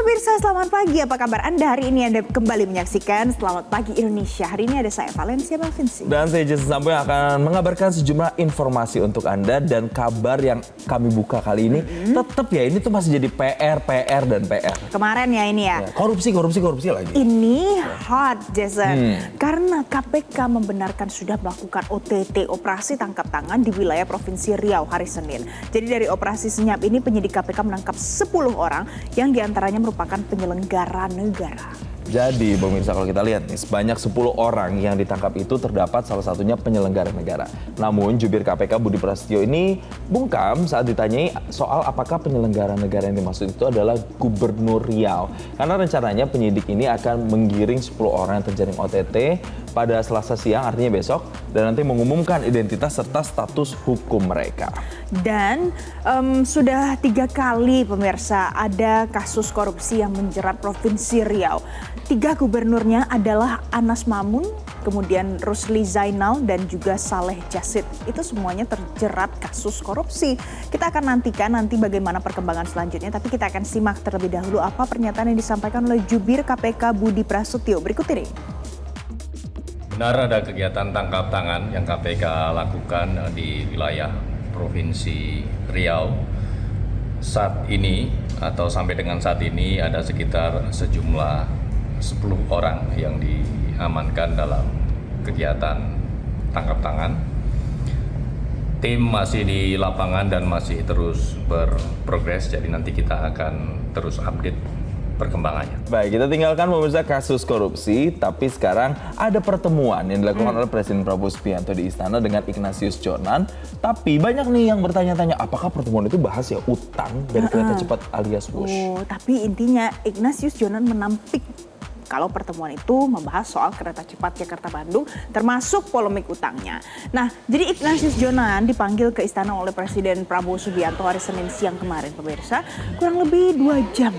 Pemirsa, selamat pagi. Apa kabar Anda? Hari ini Anda kembali menyaksikan Selamat Pagi Indonesia. Hari ini ada saya, Valencia Melvinsi. Dan saya Jason Sampo yang akan mengabarkan sejumlah informasi untuk Anda. Dan kabar yang kami buka kali ini, tetap ya ini tuh masih jadi PR dan PR. Kemarin ya ini ya. Korupsi lagi. Ini hot, Jason. Karena KPK membenarkan sudah melakukan OTT, operasi tangkap tangan di wilayah Provinsi Riau hari Senin. Jadi dari operasi senyap ini penyidik KPK menangkap 10 orang yang diantaranya merupakan penyelenggara negara. Jadi pemirsa, kalau kita lihat nih, sebanyak 10 orang yang ditangkap itu terdapat salah satunya penyelenggara negara. Namun jubir KPK Budi Prasetyo ini bungkam saat ditanyai soal apakah penyelenggara negara yang dimaksud itu adalah Gubernur Riau. Karena rencananya penyidik ini akan menggiring 10 orang yang terjaring OTT pada Selasa siang, artinya besok, dan nanti mengumumkan identitas serta status hukum mereka. Dan sudah 3 kali pemirsa ada kasus korupsi yang menjerat Provinsi Riau. 3 gubernurnya adalah Anas Mamun, kemudian Rusli Zainal, dan juga Saleh Jasid. Itu semuanya terjerat kasus korupsi. Kita akan nantikan nanti bagaimana perkembangan selanjutnya, tapi kita akan simak terlebih dahulu apa pernyataan yang disampaikan oleh jubir KPK Budi Prasetyo. Berikut ini. Benar ada kegiatan tangkap tangan yang KPK lakukan di wilayah Provinsi Riau. Saat ini atau sampai dengan saat ini ada sekitar sejumlah 10 orang yang diamankan dalam kegiatan tangkap tangan. Tim masih di lapangan dan masih terus berprogres, jadi nanti kita akan terus update perkembangannya. Baik, kita tinggalkan pemirsa kasus korupsi, tapi sekarang ada pertemuan yang dilakukan oleh Presiden Prabowo Subianto di istana dengan Ignatius Jonan. Tapi banyak nih yang bertanya-tanya, apakah pertemuan itu bahas ya utang dari kereta cepat alias Wush? Oh, tapi intinya Ignatius Jonan menampik kalau pertemuan itu membahas soal kereta cepat Jakarta-Bandung, termasuk polemik utangnya. Nah, jadi Ignatius Jonan dipanggil ke istana oleh Presiden Prabowo Subianto hari Senin siang kemarin, pemirsa, kurang lebih 2 jam.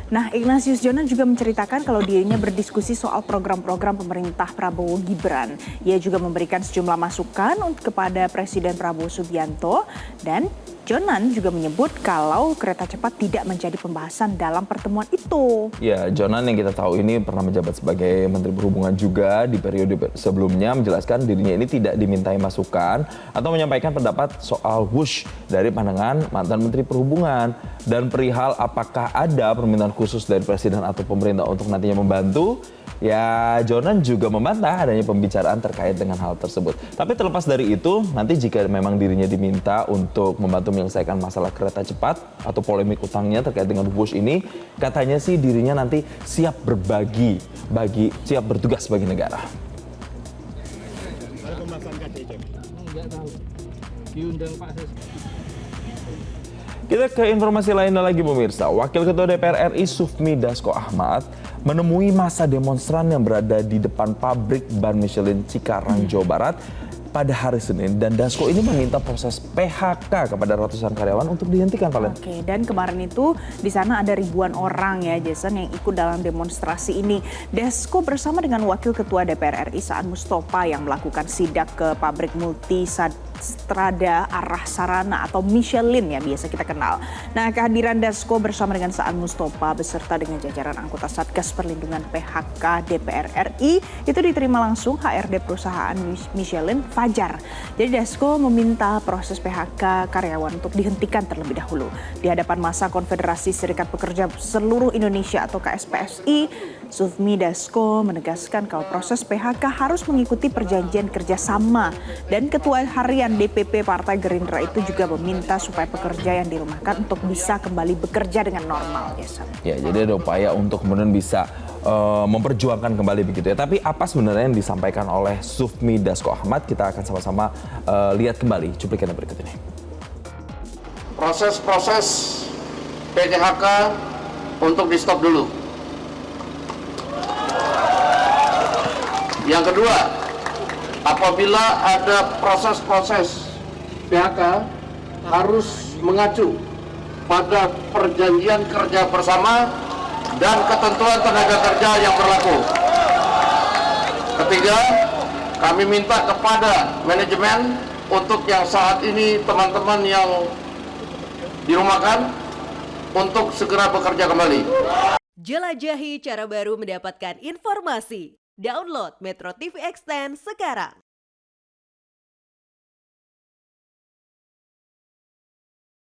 Nah, Ignatius Jonan juga menceritakan kalau dirinya berdiskusi soal program-program pemerintah Prabowo Gibran. Ia juga memberikan sejumlah masukan kepada Presiden Prabowo Subianto, dan Jonan juga menyebut kalau kereta cepat tidak menjadi pembahasan dalam pertemuan itu. Ya, Jonan yang kita tahu ini pernah menjabat sebagai Menteri Perhubungan juga di periode sebelumnya, menjelaskan dirinya ini tidak dimintai masukan atau menyampaikan pendapat soal Wush dari pandangan mantan Menteri Perhubungan. Dan perihal apakah ada permintaan khusus dari Presiden atau pemerintah untuk nantinya membantu, ya Jonan juga membantah adanya pembicaraan terkait dengan hal tersebut. Tapi terlepas dari itu, nanti jika memang dirinya diminta untuk membantu menyelesaikan masalah kereta cepat atau polemik utangnya terkait dengan Wush ini, katanya sih dirinya nanti siap berbagi, siap bertugas bagi negara. Ada pembahasan KTJ? Enggak tahu. Diundang Pak Ses. Kita ke informasi lainnya lagi pemirsa. Wakil Ketua DPR RI Sufmi Dasko Ahmad menemui massa demonstran yang berada di depan pabrik ban Michelin Cikarang, Jawa Barat pada hari Senin, dan Dasko ini meminta proses PHK kepada ratusan karyawan untuk dihentikan, Valen. Oke, dan kemarin itu di sana ada ribuan orang ya, Jason, yang ikut dalam demonstrasi ini. Dasko bersama dengan Wakil Ketua DPR RI Saan Mustopha yang melakukan sidak ke pabrik Multistrada Arah Sarana atau Michelin ya biasa kita kenal. Nah, kehadiran Dasko bersama dengan Saan Mustopha beserta dengan jajaran anggota Satgas Perlindungan PHK DPR RI itu diterima langsung HRD perusahaan Michelin, Fajar. Jadi Dasko meminta proses PHK karyawan untuk dihentikan terlebih dahulu. Di hadapan massa Konfederasi Serikat Pekerja Seluruh Indonesia atau KSPSI, Sufmi Dasko menegaskan kalau proses PHK harus mengikuti perjanjian kerjasama, dan Ketua Harian DPP Partai Gerindra itu juga meminta supaya pekerja yang dirumahkan untuk bisa kembali bekerja dengan normal. Ya, jadi ada upaya untuk kemudian bisa memperjuangkan kembali begitu ya. Tapi apa sebenarnya yang disampaikan oleh Sufmi Dasko Ahmad? Kita akan sama-sama lihat kembali cuplikan yang berikut ini. Proses-proses PHK untuk di stop dulu. Yang kedua, apabila ada proses-proses PHK harus mengacu pada perjanjian kerja bersama dan ketentuan tenaga kerja yang berlaku. Ketiga, kami minta kepada manajemen untuk yang saat ini teman-teman yang dirumahkan untuk segera bekerja kembali. Jelajahi cara baru mendapatkan informasi. Download Metro TV Extend sekarang.